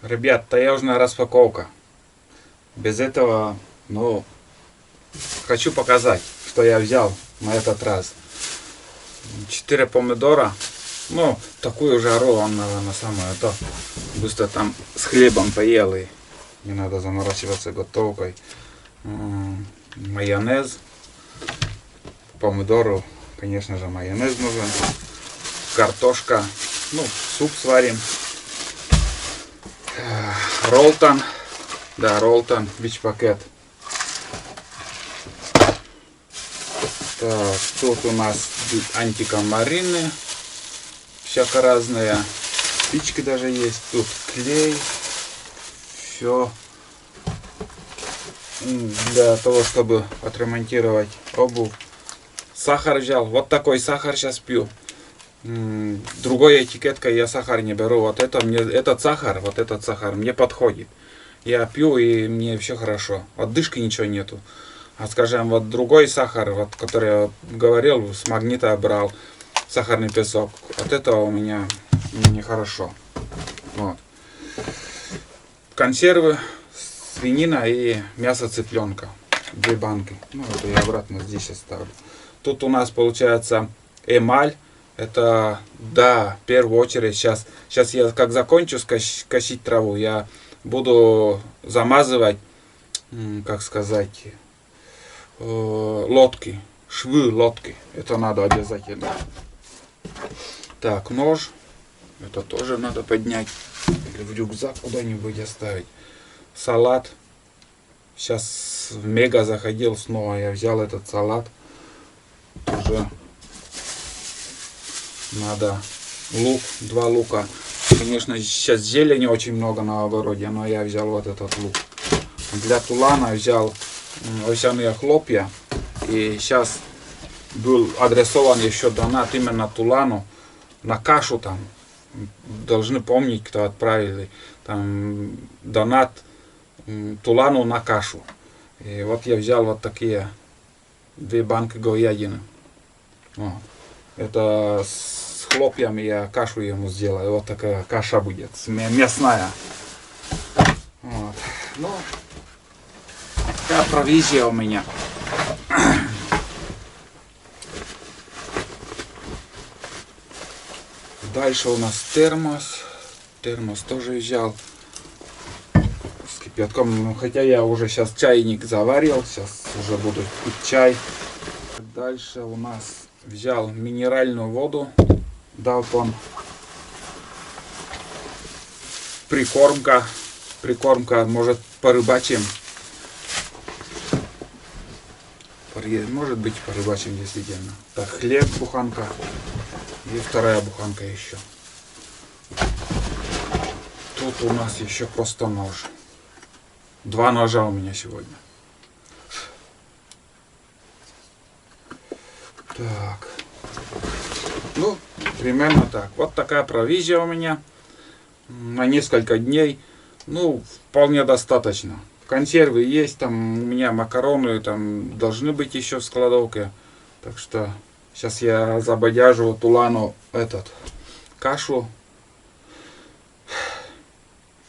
Ребят, таежная распаковка. Без этого, ну, хочу показать, что я взял на этот раз. 4 помидора. Ну, такую жару он, наверное, самое то. Быстро там с хлебом поел, и не надо заморачиваться готовкой. Майонез. Помидору, конечно же, майонез нужен. Картошка. Ну, суп сварим. Ролтон. Да, Ролтон, бич-пакет. Так, тут у нас антикомарины. Всяко разные. Спички даже есть. Тут клей. Все. Для того, чтобы отремонтировать обувь. Сахар взял. Вот такой сахар сейчас пью. Другой этикеткой я сахар не беру. Вот это мне, этот сахар мне подходит. Я пью, и мне все хорошо. Отдышки ничего нету. А скажем, вот другой сахар, вот, который я говорил, с Магнита брал, сахарный песок. От этого у меня нехорошо. Вот. Консервы, свинина и мясо цыпленка. 2 банки. Ну, это я обратно здесь оставлю. Тут у нас получается эмаль. Это, да, в первую очередь, сейчас я как закончу косить траву, я буду замазывать, как сказать, лодки, швы лодки. Это надо обязательно. Так, нож. Это тоже надо поднять. Или в рюкзак куда-нибудь оставить. Салат. Сейчас в Мега заходил снова. Я взял этот салат. Уже надо лук. 2 лука. Конечно, сейчас зелени очень много на огороде, но я взял вот этот лук. Для тулана взял овсяные хлопья. И сейчас был адресован еще донат именно тулану на кашу там. Должны помнить, кто отправили. Там донат тулану на кашу. И вот я взял вот такие 2 банки говядины. Вот. Это с хлопьями я кашу ему сделаю. Вот такая каша будет. Мясная. Вот. Ну, такая провизия у меня. Дальше у нас термос. Термос тоже взял. С кипятком. Хотя я уже сейчас чайник заварил. Сейчас уже буду пить чай. Дальше у нас взял минеральную воду. Далтон. Прикормка. Прикормка, может, порыбачим. Может быть, порыбачим действительно. Так, хлеб, буханка. И 2 буханка еще. Тут у нас еще просто нож. 2 ножа у меня сегодня. Так. Ну, примерно так. Вот такая провизия у меня. На несколько дней. Ну, вполне достаточно. Консервы есть, там у меня макароны там должны быть еще в складовке. Так что сейчас я забодяжу тулану кашу.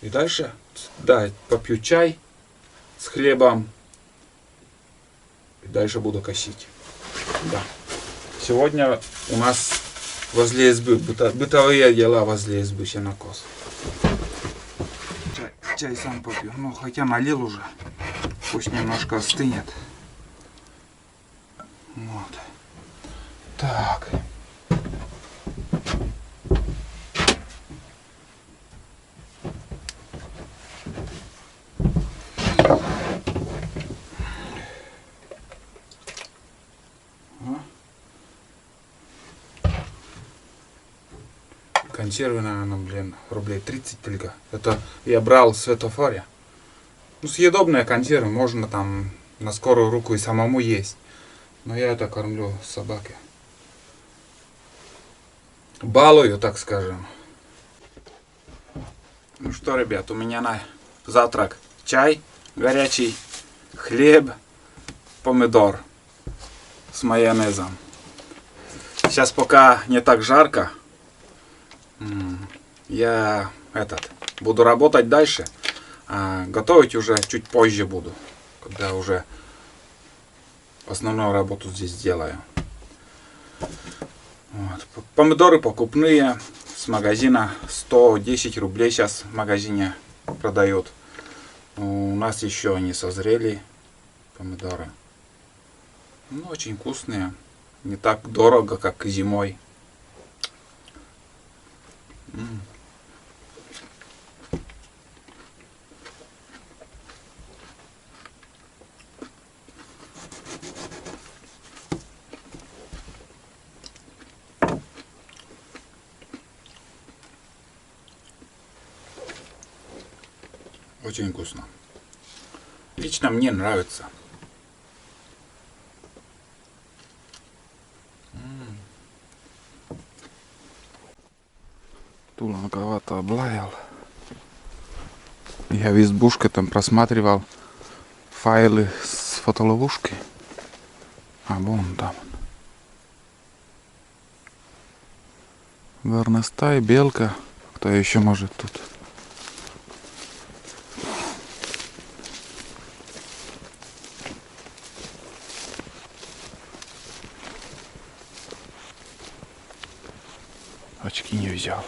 И дальше, да, попью чай с хлебом. И дальше буду косить. Да. Сегодня у нас возле избы, бытовые дела возле избы, сенокос. Чай сам попью. Ну, хотя налил уже. Пусть немножко остынет. Вот. Так. Консервы, наверное, блин, рублей 30 только. Это я брал в светофоре. Ну, съедобные консервы, можно там на скорую руку и самому есть. Но я это кормлю собаке. Балую, так скажем. Ну что, ребят, у меня на завтрак чай горячий, хлеб, помидор с майонезом. Сейчас пока не так жарко, я буду работать дальше. А готовить уже чуть позже буду, когда уже основную работу здесь сделаю. Вот. Помидоры покупные с магазина, 110 рублей сейчас в магазине продают. У нас еще не созрели помидоры. Ну, очень вкусные, не так дорого, как зимой. Очень вкусно. Лично мне нравится. Тула кого-то облаял. Я в избушке там просматривал файлы с фотоловушки. А вон там. Горностай, белка. Кто еще может тут? Очки не взял.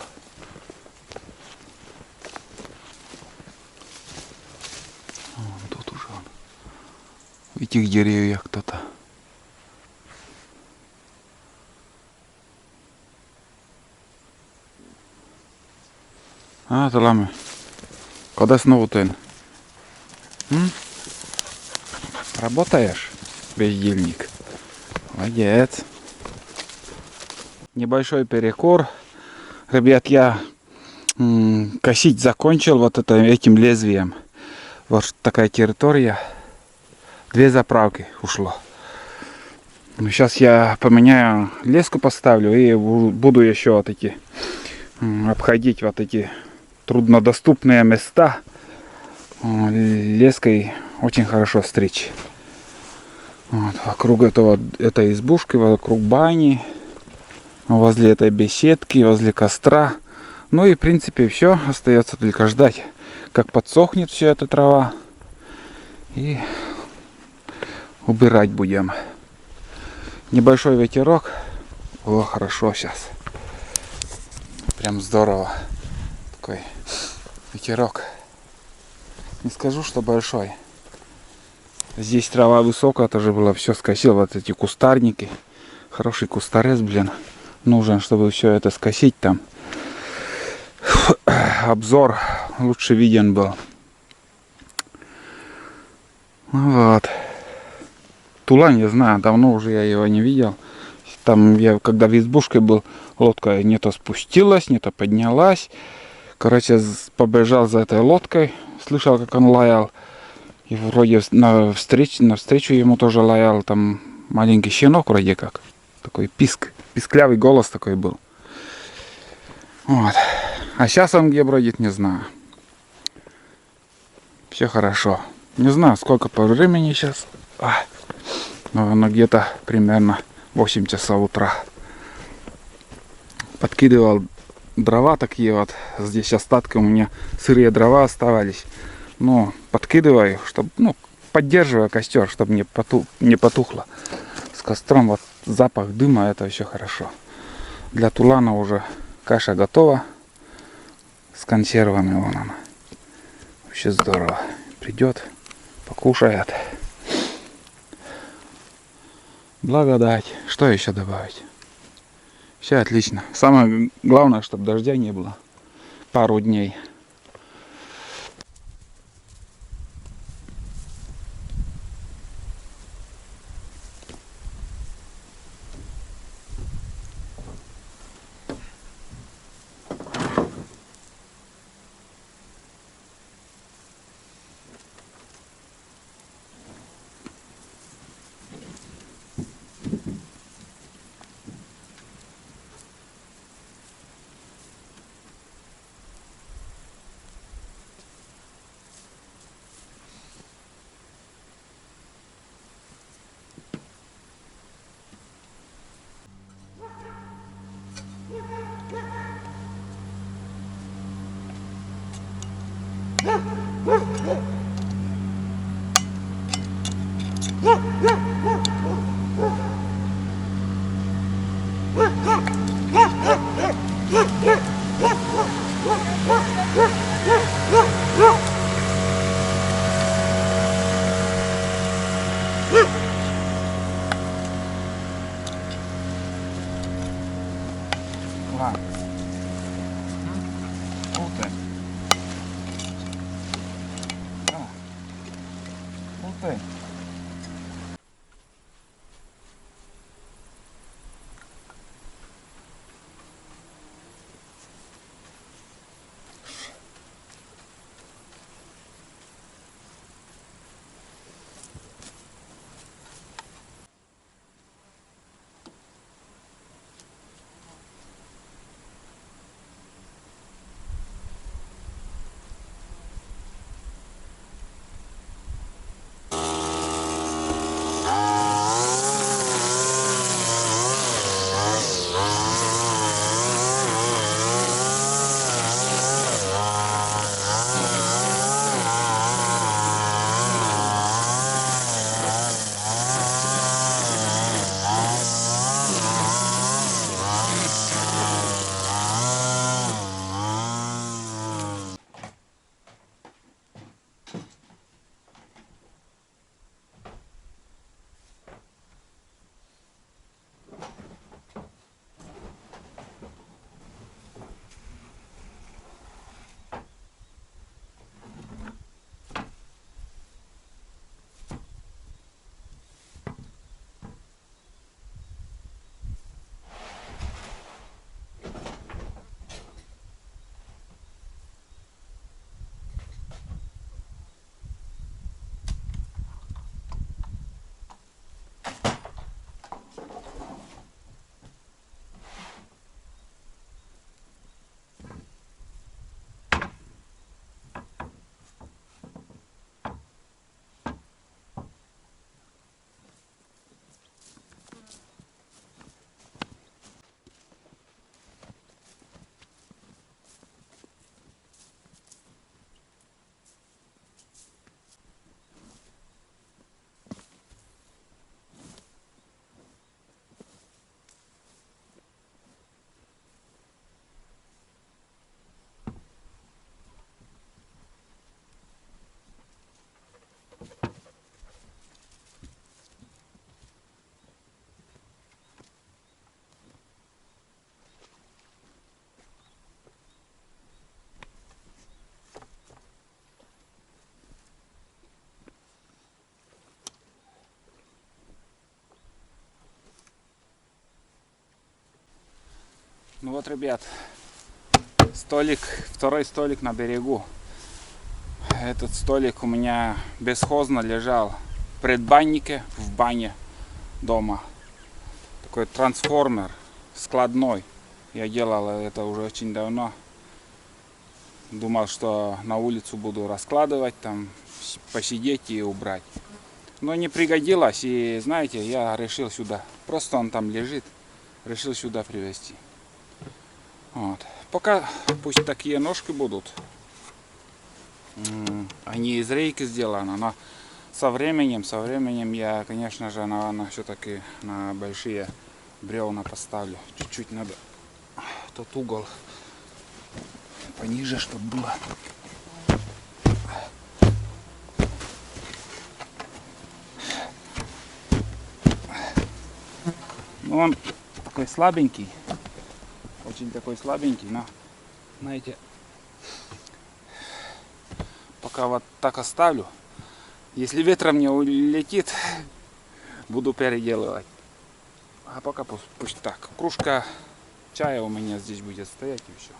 Вон тут уже он. В этих деревьях кто-то. А, Талами. Когда снова ты? Работаешь, бездельник? Молодец. Небольшой перекур. Ребят, я косить закончил вот этим лезвием. Вот такая территория. 2 заправки ушло. Ну, сейчас я поменяю леску, поставлю и буду еще вот эти обходить вот эти труднодоступные места. Леской очень хорошо стричь. Вот, вокруг этой избушки, вокруг бани, возле этой беседки, возле костра. Ну и в принципе все. Остается только ждать, как подсохнет вся эта трава. И убирать будем. Небольшой ветерок. О, хорошо сейчас. Прям здорово. Такой ветерок. Не скажу, что большой. Здесь трава высокая, тоже было все скосил. Вот эти кустарники. Хороший кустарез, блин. Нужен, чтобы все это скосить там. Обзор лучше виден был. Вот. Тула, не знаю, давно уже я его не видел. Там я, когда в избушке был, лодка не то спустилась, не то поднялась. Короче, побежал за этой лодкой. Слышал, как он лаял. И вроде навстречу ему тоже лаял. Там маленький щенок вроде как. Такой писклявый голос такой был. Вот. А сейчас он где бродит, не знаю. Все хорошо. Не знаю, сколько по времени сейчас. Но где-то примерно 8 часов утра. Подкидывал дрова такие вот. Здесь остатки у меня сырые дрова оставались. Ну, подкидываю, чтобы, поддерживая костер, чтобы не потухло. С костром вот запах дыма, это все хорошо. Для тулана уже каша готова. С консервами вон она. Вообще здорово. Придет, покушает. Благодать. Что еще добавить? Все отлично. Самое главное, чтобы дождя не было. Пару дней. Ладно. Ух ты. Ух ты. Ну вот, ребят, столик, второй столик на берегу. Этот столик у меня бесхозно лежал в предбаннике, в бане дома. Такой трансформер складной. Я делал это уже очень давно. Думал, что на улицу буду раскладывать, там посидеть и убрать. Но не пригодилось, и знаете, я решил сюда. Просто он там лежит. Решил сюда привезти. Вот. Пока пусть такие ножки будут. Они из рейки сделаны, но со временем я, конечно же, наверное, все-таки на большие бревна поставлю. Чуть-чуть надо тот угол пониже, чтобы было. Ну, он такой слабенький. Очень такой слабенький, но, знаете, пока вот так оставлю. Если ветром не улетит, буду переделывать. А пока пусть так. Кружка чая у меня здесь будет стоять и все.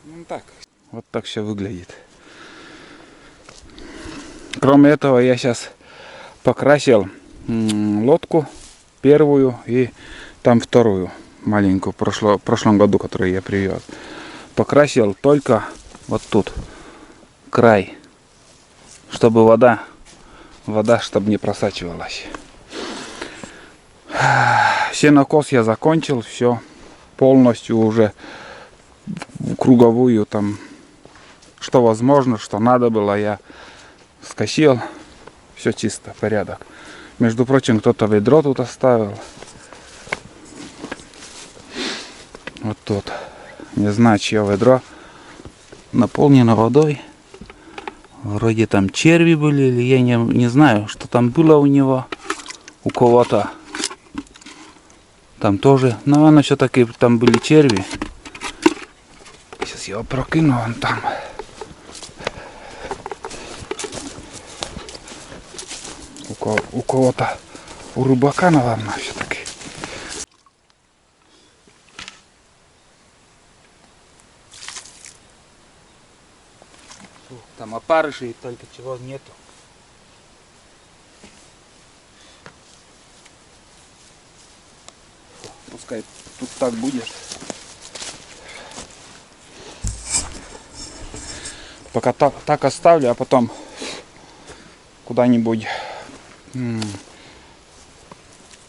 Ну так. Вот так все выглядит. Кроме этого, я сейчас покрасил лодку первую и там вторую маленькую в прошлом году, которую я привез. Покрасил только вот тут край, чтобы вода чтобы не просачивалась. Сенокос я закончил, все полностью уже в круговую там что возможно, что надо было, я скосил. Все чисто, порядок. Между прочим, кто-то ведро тут оставил. Вот тут. Не знаю, чье ведро. Наполнено водой. Вроде там черви были, или я не знаю, что там было у него. У кого-то. Там тоже. Наверное, все-таки там были черви. Сейчас я его прокину вон там. У кого-то. У рыбака, наверное, все-таки. Там опарышей только чего нету. Пускай тут так будет. Пока так оставлю, а потом куда-нибудь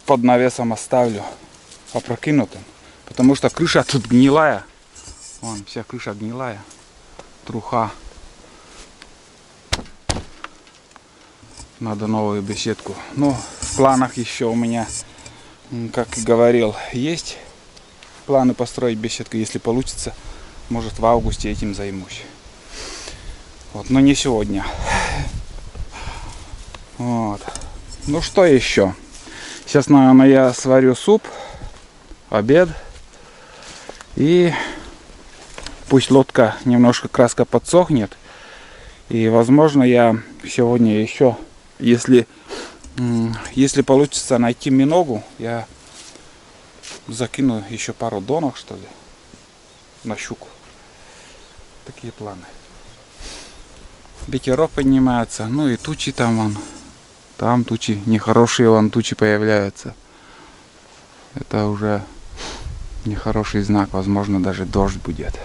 под навесом оставлю опрокинутым. Потому что крыша тут гнилая. Вон, вся крыша гнилая. Труха. Надо новую беседку. Но в планах еще у меня, как и говорил, есть планы построить беседку. Если получится, может, в августе этим займусь. Вот, но не сегодня. Вот. Ну что еще? Сейчас, наверное, я сварю суп, обед. И пусть лодка немножко краска подсохнет. И, возможно, я сегодня еще, если получится найти миногу, я закину еще пару донок, что ли, на щуку. Такие планы. Ветерок поднимается, ну и тучи там вон. Там тучи, нехорошие вон тучи появляются. Это уже нехороший знак, возможно, даже дождь будет.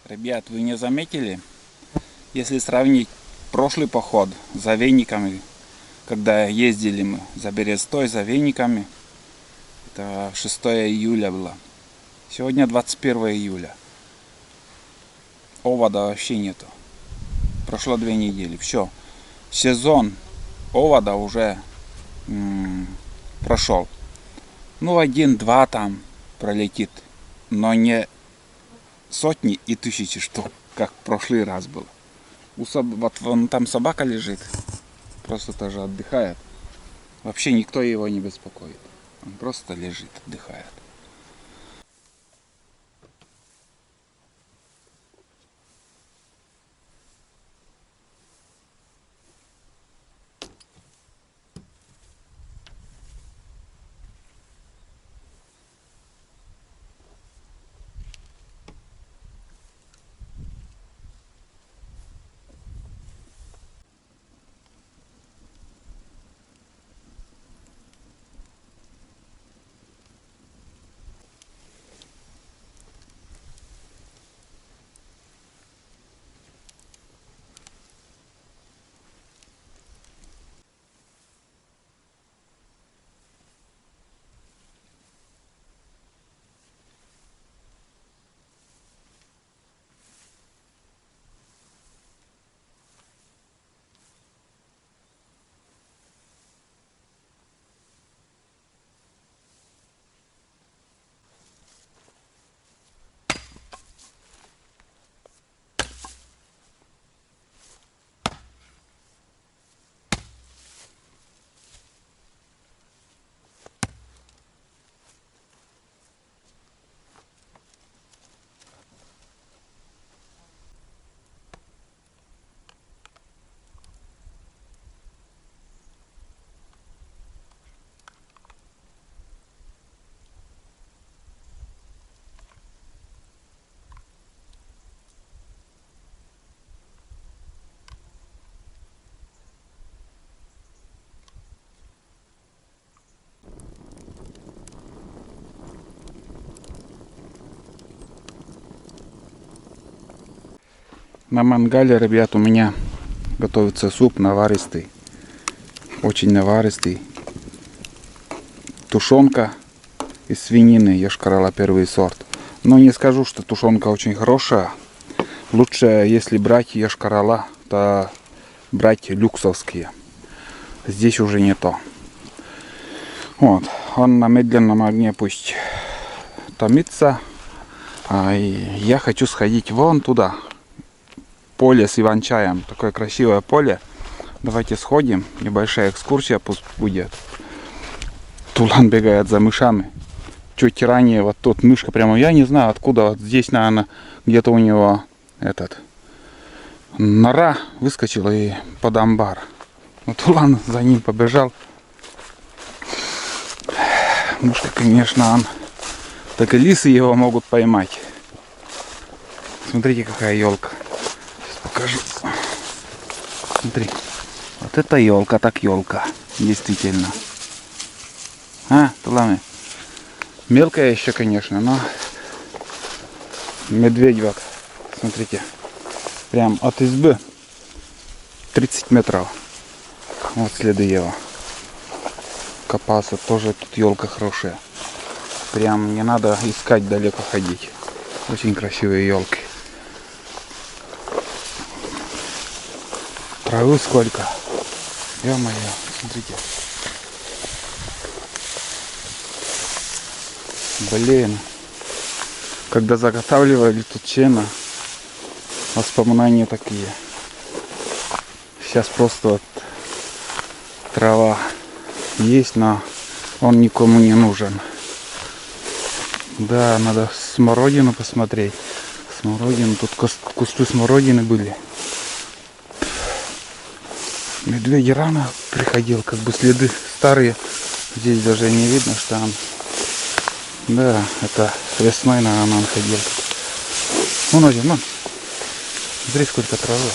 Ребят, вы не заметили? Если сравнить прошлый поход за вениками, когда ездили мы за Берестой за вениками, это 6 июля было. Сегодня 21 июля. Овода вообще нету. Прошло 2 недели. Все. Сезон овода уже прошел. Ну, 1-2 там пролетит. Но не сотни и тысячи штук, как в прошлый раз было. Вот вон там собака лежит. Просто тоже отдыхает. Вообще никто его не беспокоит. Он просто лежит, отдыхает. На мангале, ребят, у меня готовится суп наваристый. Очень наваристый. Тушенка из свинины Йошкар-Ола первый сорт. Но не скажу, что тушенка очень хорошая. Лучше, если брать Йошкар-Ола, то брать люксовские. Здесь уже не то. Вот. Он на медленном огне пусть томится. И я хочу сходить вон туда. Поле с иван-чаем. Такое красивое поле. Давайте сходим. Небольшая экскурсия пусть будет. Тулан бегает за мышами. Чуть ранее вот тут мышка прямо, я не знаю откуда. Вот здесь, наверное, где-то у него этот нора выскочила и под амбар. Вот Тулан за ним побежал. Мышка, конечно, он... Так и лисы его могут поймать. Смотрите, какая елка. Сейчас покажу. Смотри. Вот это елка, так елка. Действительно. А, Туланы. Мелкая еще, конечно, но медведь вот. Смотрите. Прям от избы 30 метров. Вот следы его. Копался. Тоже тут елка хорошая. Прям не надо искать, далеко ходить. Очень красивые елки. Травы сколько. Ё-моё, смотрите. Блин. Когда заготавливали тут сено, воспоминания такие. Сейчас просто вот трава есть, но он никому не нужен. Да, надо смородину посмотреть. Смородину, тут кусты смородины были. Медведь рано приходил, как бы следы старые. Здесь даже не видно, что он... Да, это весной, наверное, он ходил. Вон один, вон. Смотри, сколько травы.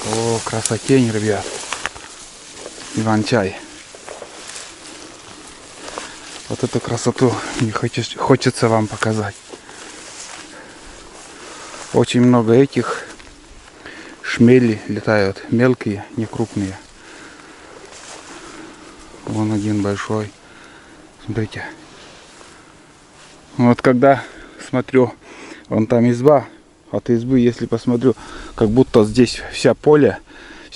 О, красотень, ребят. Иван-чай. Вот эту красоту мне хочется вам показать. Очень много этих шмели летают. Мелкие, не крупные. Вон один большой. Смотрите. Вот когда смотрю, вон там изба. От избы, если посмотрю, как будто здесь вся поле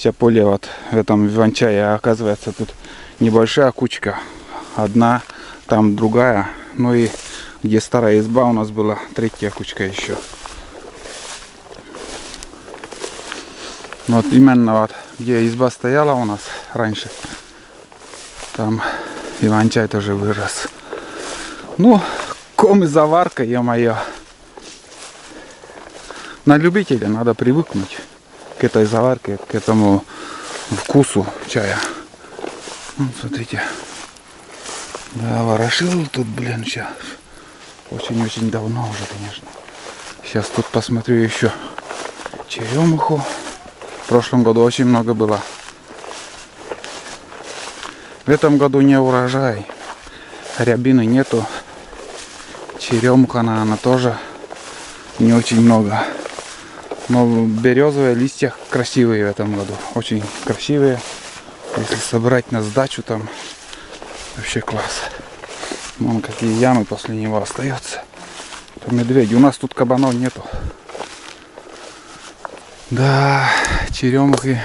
вот в этом иван-чае, а оказывается тут небольшая кучка. Одна, там другая. Ну и где старая изба у нас была, третья кучка еще. Вот именно вот где изба стояла у нас раньше, там иван-чай тоже вырос. Ну, ком и заварка, ё-моё. На любителя надо привыкнуть к этой заварке, к этому вкусу чая. Вот, смотрите. Да, ворошил тут, блин, сейчас. Очень-очень давно уже, конечно. Сейчас тут посмотрю еще черемуху. В прошлом году очень много было. В этом году не урожай. Рябины нету. Черемуха, она тоже не очень много. Но березовые листья красивые в этом году. Очень красивые. Если собрать на сдачу, там вообще класс. Вон какие ямы после него остаются. Это медведи. У нас тут кабанов нету. Да, черемухи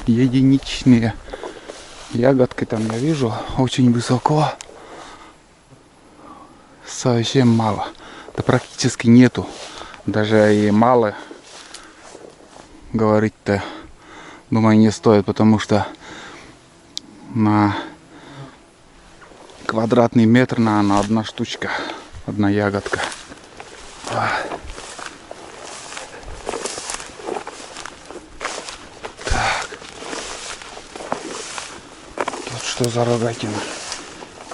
единичные. Ягодки там я вижу очень высоко. Совсем мало. Да практически нету. Даже и мало говорить-то, думаю, не стоит, потому что на квадратный метр, наверное, одна штучка, одна ягодка. Так. Тут что за рогатина?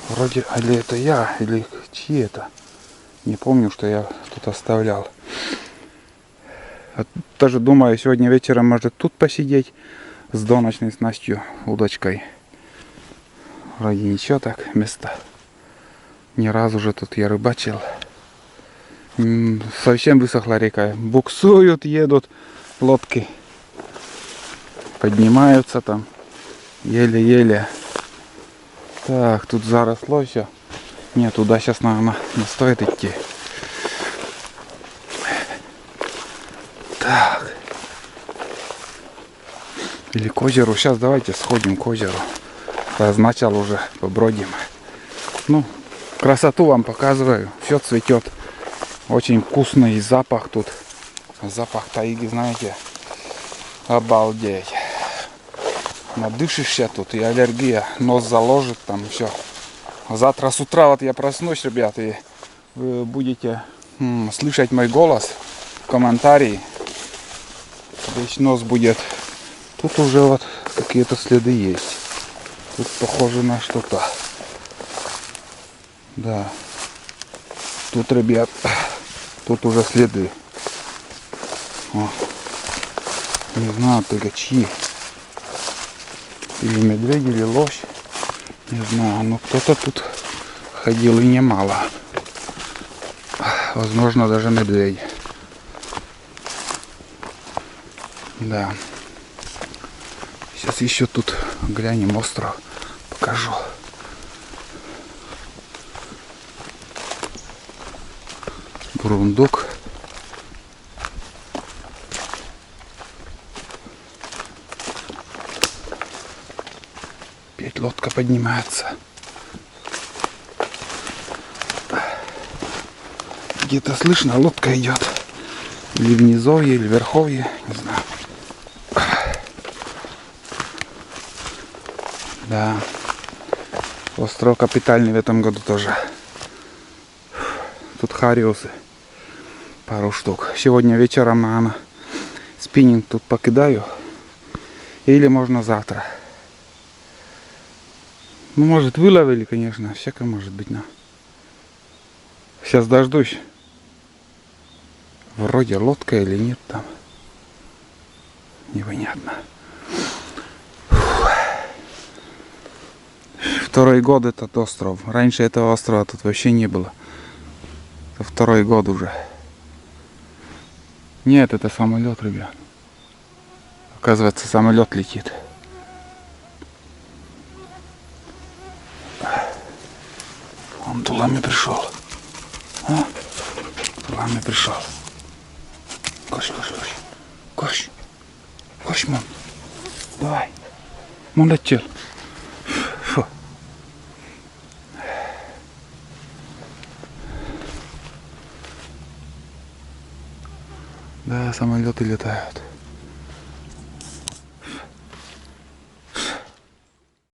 Вроде, или это я, или чьи это? Не помню, что я тут оставлял. Тоже думаю, сегодня вечером может тут посидеть с доночной снастью, удочкой. Вроде ничего так, место. Ни разу же тут я рыбачил. Совсем высохла река. Буксуют, едут лодки. Поднимаются там. Еле-еле. Так, тут заросло все. Нет, туда сейчас, наверное, не стоит идти. Так. Или к озеру. Сейчас давайте сходим к озеру. Раз начал уже, побродим. Ну, красоту вам показываю. Все цветет. Очень вкусный запах тут. Запах тайги, знаете. Обалдеть. Надышишься тут, и аллергия. Нос заложит там все. Завтра с утра вот я проснусь, ребят, и вы будете слышать мой голос в комментарии. Весь нос будет. Тут уже вот какие-то следы есть. Тут похоже на что-то. Да. Тут, ребят, тут уже следы. О. Не знаю только чьи. Или медведь, или лось. Не знаю, но кто-то тут ходил и немало. Возможно, даже медведь. Да. Сейчас еще тут глянем остров. Покажу. Бурундук. Опять лодка поднимается. Где-то слышно, лодка идет. Или в низовье, или в верховье. Не знаю. Да. Остров капитальный в этом году тоже. Тут хариусы. Пару штук. Сегодня вечером, наверное, спиннинг тут покидаю. Или можно завтра. Ну, может, выловили, конечно. Всякое может быть, но... Сейчас дождусь. Вроде лодка или нет там. Непонятно. Второй год этот остров. Раньше этого острова тут вообще не было. Это второй год уже. Нет, это самолет, ребят. Оказывается, самолет летит. Он тулами пришел. А? Тулами пришел. Кош, кош, кош. Кош. Кош, мам. Давай. Молодец. Фу. Да, самолеты летают.